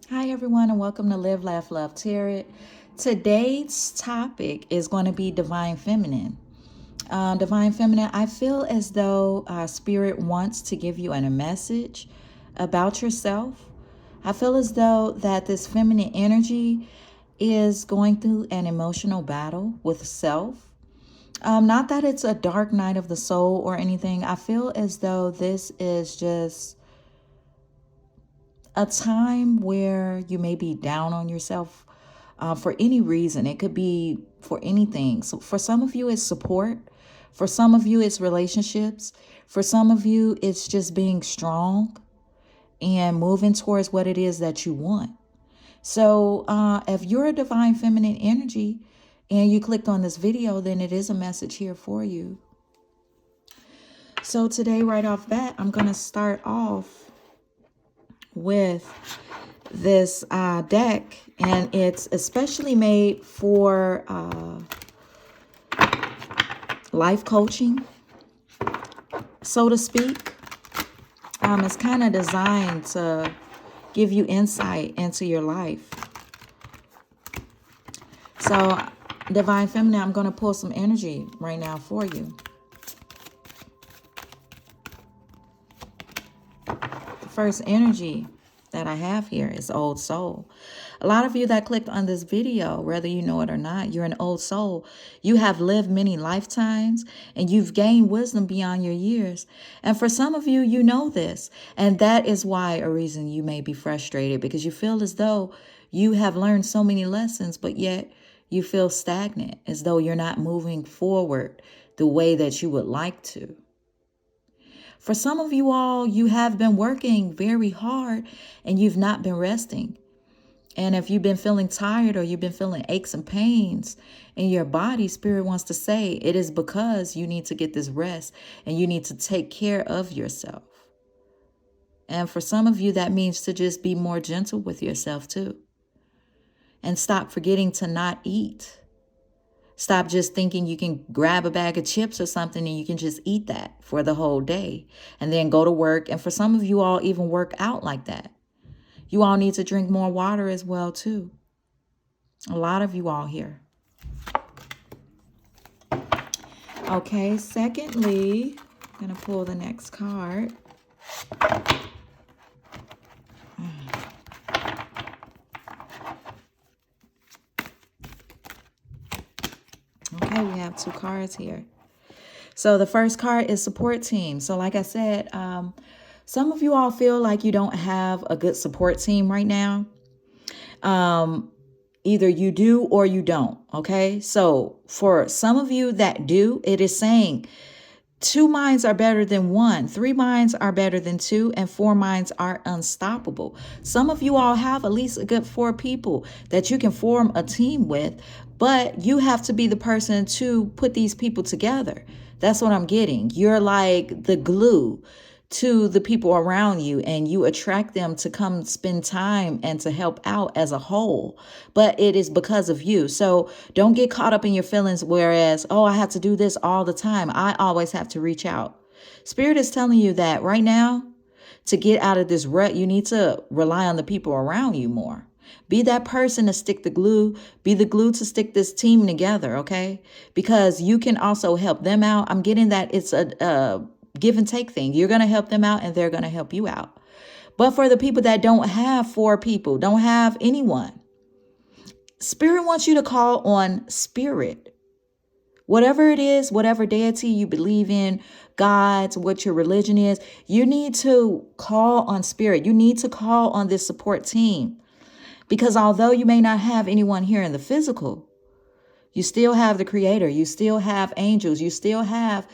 Hi, everyone, and welcome to Live, Laugh, Love, Tarot. Today's topic is going to be Divine Feminine. Divine Feminine, I feel as though Spirit wants to give you a message about yourself. I feel as though that this feminine energy is going through an emotional battle with self. Not that it's a dark night of the soul or anything. I feel as though this is just a time where you may be down on yourself for any reason. It could be for anything. So for some of you, it's support. For some of you, it's relationships. For some of you, it's just being strong and moving towards what it is that you want. So if you're a divine feminine energy and you clicked on this video, then it is a message here for you. So today, right off bat, I'm going to start off with this deck, and it's especially made for life coaching, so to speak. It's kind of designed to give you insight into your life. So, Divine Feminine, I'm going to pull some energy right now for you. The first energy that I have here is old soul. A lot of you that clicked on this video, whether you know it or not, you're an old soul. You have lived many lifetimes and you've gained wisdom beyond your years. And for some of you, you know this. And that is why a reason you may be frustrated, because you feel as though you have learned so many lessons, but yet you feel stagnant, as though you're not moving forward the way that you would like to. For some of you all, you have been working very hard and you've not been resting. And if you've been feeling tired or you've been feeling aches and pains in your body, Spirit wants to say it is because you need to get this rest and you need to take care of yourself. And for some of you, that means to just be more gentle with yourself too. And stop forgetting to not eat. Stop just thinking you can grab a bag of chips or something and you can just eat that for the whole day and then go to work. And for some of you all, even work out like that. You all need to drink more water as well, too. A lot of you all here. Okay, secondly, I'm going to pull the next card. Okay, we have two cards here. So the first card is support team. So like I said, some of you all feel like you don't have a good support team right now. Either you do or you don't. Okay. So for some of you that do, it is saying 2 minds are better than 1. 3 minds are better than 2, and 4 minds are unstoppable. Some of you all have at least a good 4 people that you can form a team with, but you have to be the person to put these people together. That's what I'm getting. You're like the glue to the people around you, and you attract them to come spend time and to help out as a whole. But it is because of you. So don't get caught up in your feelings, whereas, oh, I have to do this all the time. I always have to reach out. Spirit is telling you that right now, to get out of this rut, you need to rely on the people around you more. Be that person to stick the glue. Be the glue to stick this team together, okay? Because you can also help them out. I'm getting that it's a give and take thing. You're going to help them out and they're going to help you out. But for the people that don't have 4 people, don't have anyone, Spirit wants you to call on Spirit. Whatever it is, whatever deity you believe in, gods, what your religion is, you need to call on Spirit. You need to call on this support team. Because although you may not have anyone here in the physical, you still have the Creator. You still have angels. You still have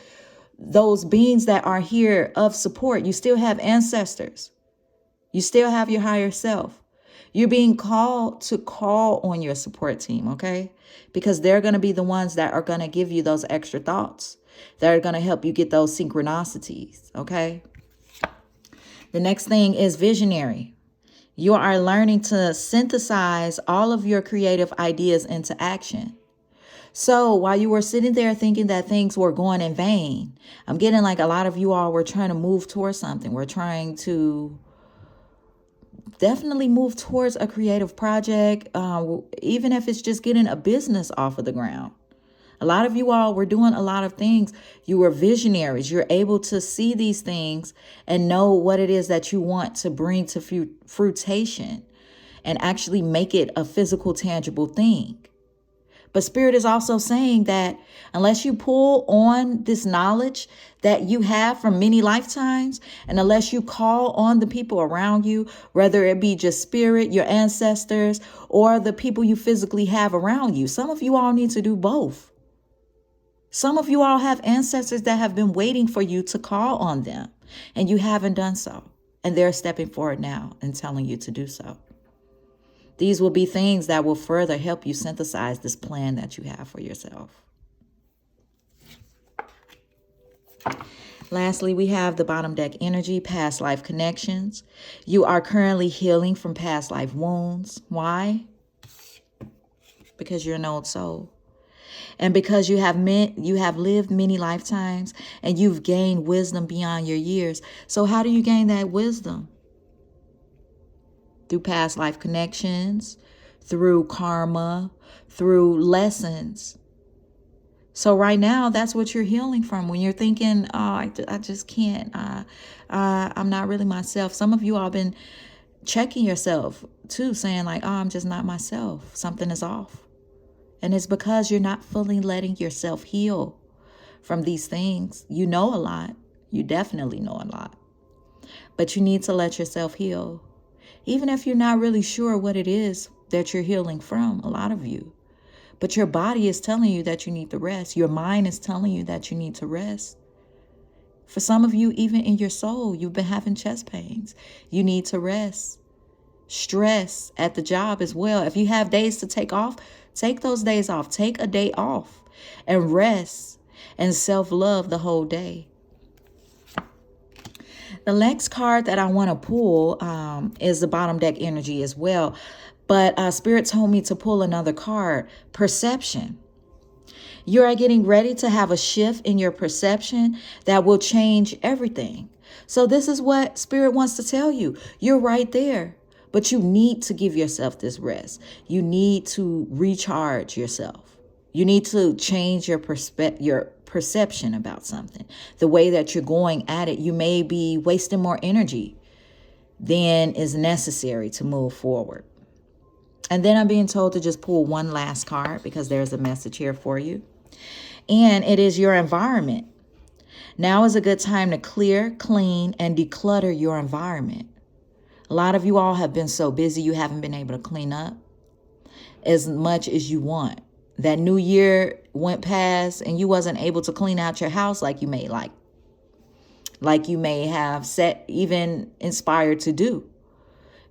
those beings that are here of support. You still have ancestors. You still have your higher self. You're being called to call on your support team, okay? Because they're going to be the ones that are going to give you those extra thoughts. That are going to help you get those synchronicities, okay? The next thing is visionary. You are learning to synthesize all of your creative ideas into action. So while you were sitting there thinking that things were going in vain, I'm getting like a lot of you all were trying to move towards something. We're trying to definitely move towards a creative project, even if it's just getting a business off of the ground. A lot of you all were doing a lot of things. You were visionaries. You're able to see these things and know what it is that you want to bring to fruition and actually make it a physical, tangible thing. But Spirit is also saying that unless you pull on this knowledge that you have from many lifetimes, and unless you call on the people around you, whether it be just Spirit, your ancestors, or the people you physically have around you, some of you all need to do both. Some of you all have ancestors that have been waiting for you to call on them, and you haven't done so. And they're stepping forward now and telling you to do so. These will be things that will further help you synthesize this plan that you have for yourself. Lastly, we have the bottom deck energy, past life connections. You are currently healing from past life wounds. Why? Because you're an old soul. And because you have lived many lifetimes and you've gained wisdom beyond your years. So how do you gain that wisdom? Through past life connections, through karma, through lessons. So right now, that's what you're healing from. When you're thinking, oh, I just can't, I'm not really myself. Some of you all been checking yourself too, saying like, oh, I'm just not myself. Something is off. And it's because you're not fully letting yourself heal from these things. You know a lot. You definitely know a lot. But you need to let yourself heal. Even if you're not really sure what it is that you're healing from, a lot of you. But your body is telling you that you need to rest. Your mind is telling you that you need to rest. For some of you, even in your soul, you've been having chest pains. You need to rest. Stress at the job as well. If you have days to take off, take those days off. Take a day off and rest and self-love the whole day. The next card that I want to pull is the bottom deck energy as well. But Spirit told me to pull another card, perception. You are getting ready to have a shift in your perception that will change everything. So this is what Spirit wants to tell you. You're right there, but you need to give yourself this rest. You need to recharge yourself. You need to change your perception about something. The way that you're going at it, you may be wasting more energy than is necessary to move forward. And then I'm being told to just pull one last card because there's a message here for you. And it is your environment. Now is a good time to clear, clean, and declutter your environment. A lot of you all have been so busy you haven't been able to clean up as much as you want. That new year went past and you wasn't able to clean out your house like you may like you may have set even inspired to do.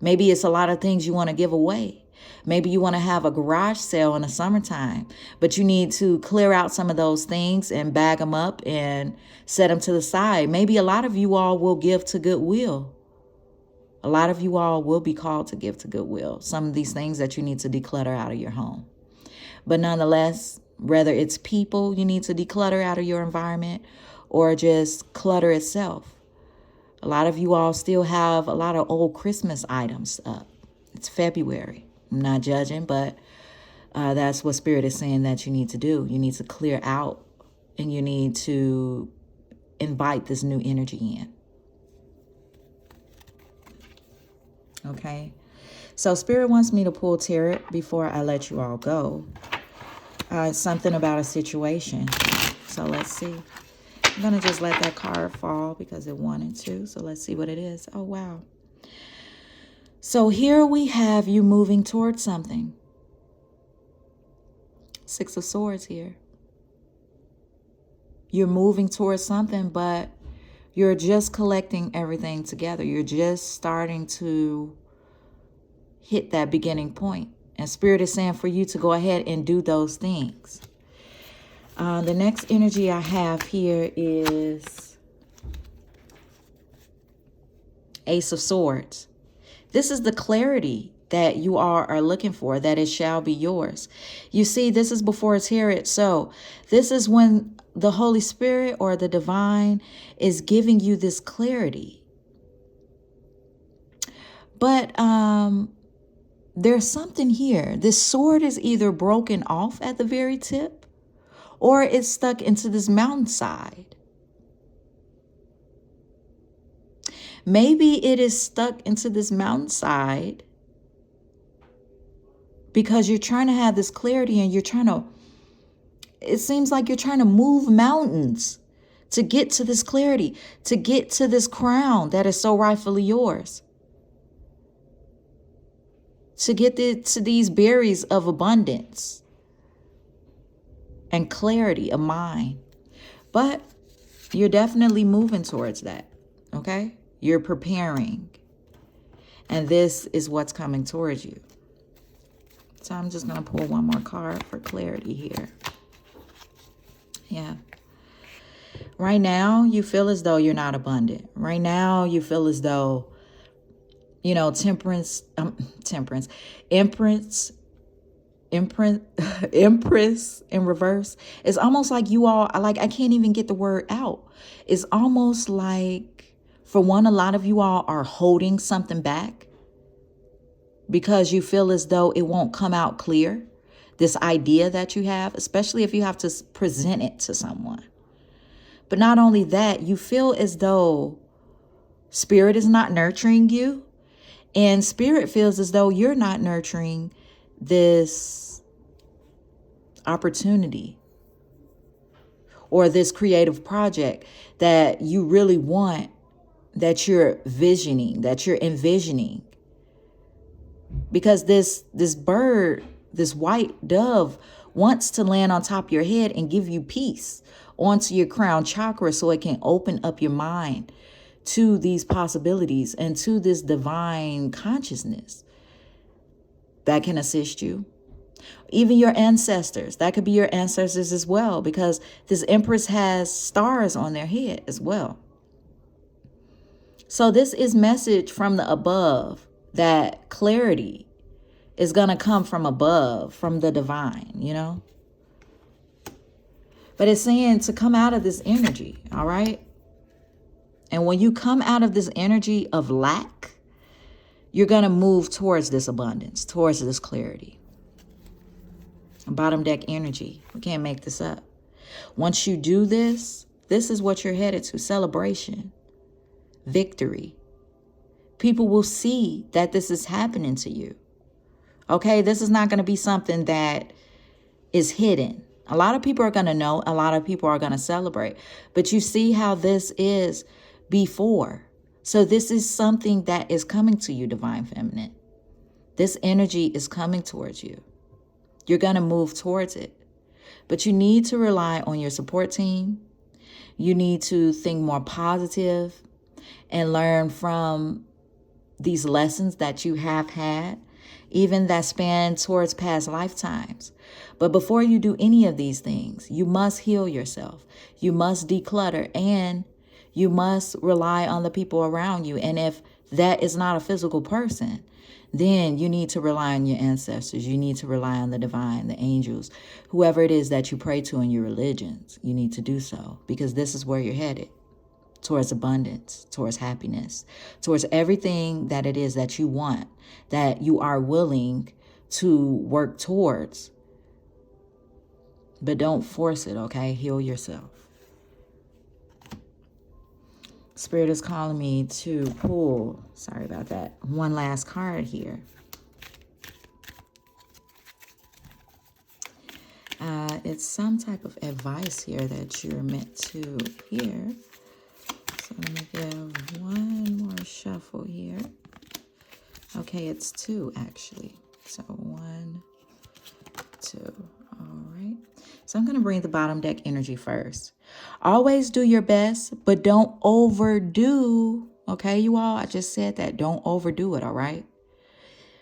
Maybe it's a lot of things you want to give away. Maybe you want to have a garage sale in the summertime, but you need to clear out some of those things and bag them up and set them to the side. Maybe a lot of you all will give to Goodwill. A lot of you all will be called to give to Goodwill. Some of these things that you need to declutter out of your home. But nonetheless, whether it's people you need to declutter out of your environment or just clutter itself. A lot of you all still have a lot of old Christmas items up. It's February. I'm not judging, but that's what Spirit is saying that you need to do. You need to clear out and you need to invite this new energy in. Okay. So Spirit wants me to pull tarot before I let you all go. Something about a situation. So let's see. I'm going to just let that card fall because it wanted to. So let's see what it is. Oh, wow. So here we have you moving towards something. Six of Swords here. You're moving towards something, but you're just collecting everything together. You're just starting to hit that beginning point. And Spirit is saying for you to go ahead and do those things. The next energy I have here is Ace of Swords. This is the clarity that you are looking for, that it shall be yours. You see, this is before it's here. So this is when the Holy Spirit or the divine is giving you this clarity. But there's something here. This sword is either broken off at the very tip or it's stuck into this mountainside. Maybe it is stuck into this mountainside because you're trying to have this clarity and it seems like you're trying to move mountains to get to this clarity, to get to this crown that is so rightfully yours, to get to these berries of abundance and clarity of mind. But you're definitely moving towards that, okay? You're preparing. And this is what's coming towards you. So I'm just going to pull one more card for clarity here. Yeah. Right now, you feel as though you're not abundant. Right now, you feel as though, Empress in reverse. It's almost like you all, I can't even get the word out. It's almost like, for one, a lot of you all are holding something back because you feel as though it won't come out clear. This idea that you have, especially if you have to present it to someone. But not only that, you feel as though spirit is not nurturing you, and spirit feels as though you're not nurturing this opportunity or this creative project that you really want, that you're visioning, that you're envisioning. Because this bird, this white dove, wants to land on top of your head and give you peace onto your crown chakra so it can open up your mind to these possibilities and to this divine consciousness that can assist you. Even your ancestors, that could be your ancestors as well, because this Empress has stars on their head as well. So this is message from the above, that clarity is going to come from above, from the divine, But it's saying to come out of this energy, all right? And when you come out of this energy of lack, you're going to move towards this abundance, towards this clarity. Bottom deck energy. We can't make this up. Once you do this, this is what you're headed to. Celebration. Victory. People will see that this is happening to you. Okay, this is not going to be something that is hidden. A lot of people are going to know. A lot of people are going to celebrate. But you see how this is before. So this is something that is coming to you, Divine Feminine. This energy is coming towards you. You're going to move towards it. But you need to rely on your support team. You need to think more positive and learn from these lessons that you have had, even that span towards past lifetimes. But before you do any of these things, you must heal yourself. You must declutter, and you must rely on the people around you. And if that is not a physical person, then you need to rely on your ancestors. You need to rely on the divine, the angels, whoever it is that you pray to in your religions. You need to do so, because this is where you're headed. Towards abundance, towards happiness, towards everything that it is that you want, that you are willing to work towards. But don't force it, okay? Heal yourself. Spirit is calling me to pull, sorry about that, one last card here. It's some type of advice here that you're meant to hear. So let me give one more shuffle here. Okay, it's two actually. So 1, 2. All right. So I'm going to bring the bottom deck energy first. Always do your best, but don't overdo. Okay, you all, I just said that. Don't overdo it, all right?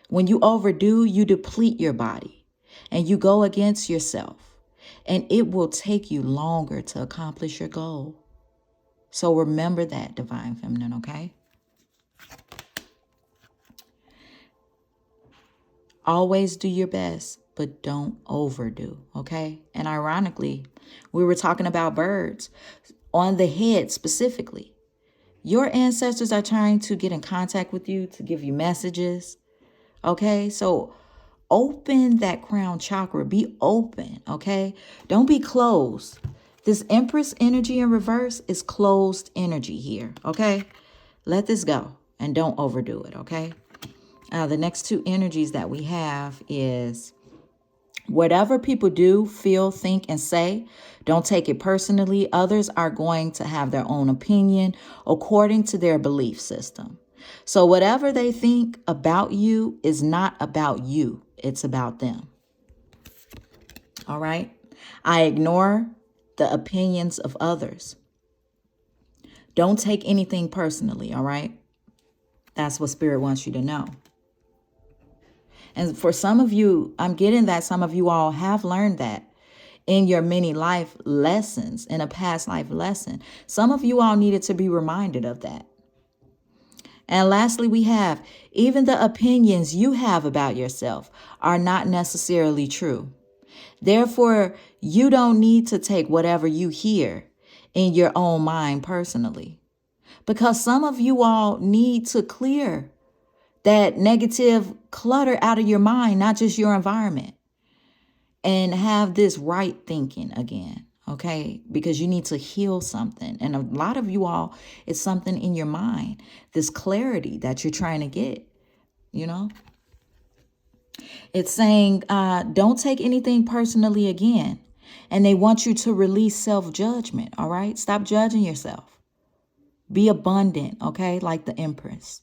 When you overdo, you deplete your body and you go against yourself. And it will take you longer to accomplish your goal. So remember that, Divine Feminine, okay? Always do your best, but don't overdo, okay? And ironically, we were talking about birds on the head specifically. Your ancestors are trying to get in contact with you to give you messages. Okay, so open that crown chakra. Be open, okay? Don't be closed. This Empress energy in reverse is closed energy here, okay? Let this go and don't overdo it, okay? The next two energies that we have is whatever people do, feel, think, and say, don't take it personally. Others are going to have their own opinion according to their belief system. So whatever they think about you is not about you. It's about them. All right? I ignore the opinions of others. Don't take anything personally, all right? That's what Spirit wants you to know. And for some of you, I'm getting that some of you all have learned that in your many life lessons, in a past life lesson. Some of you all needed to be reminded of that. And lastly, we have, even the opinions you have about yourself are not necessarily true. Therefore, you don't need to take whatever you hear in your own mind personally. Because some of you all need to clear that negative clutter out of your mind, not just your environment, and have this right thinking again, okay? Because you need to heal something. And a lot of you all, it's something in your mind, this clarity that you're trying to get, you know? It's saying, don't take anything personally again. And they want you to release self-judgment, all right? Stop judging yourself. Be abundant, okay? Like the Empress.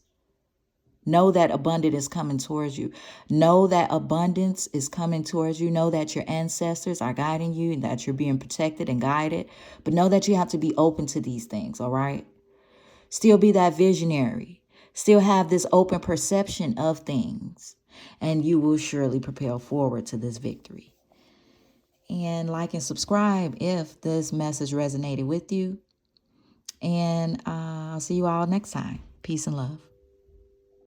Know that abundance is coming towards you. Know that abundance is coming towards you. Know that your ancestors are guiding you and that you're being protected and guided. But know that you have to be open to these things, all right? Still be that visionary. Still have this open perception of things. And you will surely propel forward to this victory. And like and subscribe if this message resonated with you. And I'll see you all next time. Peace and love.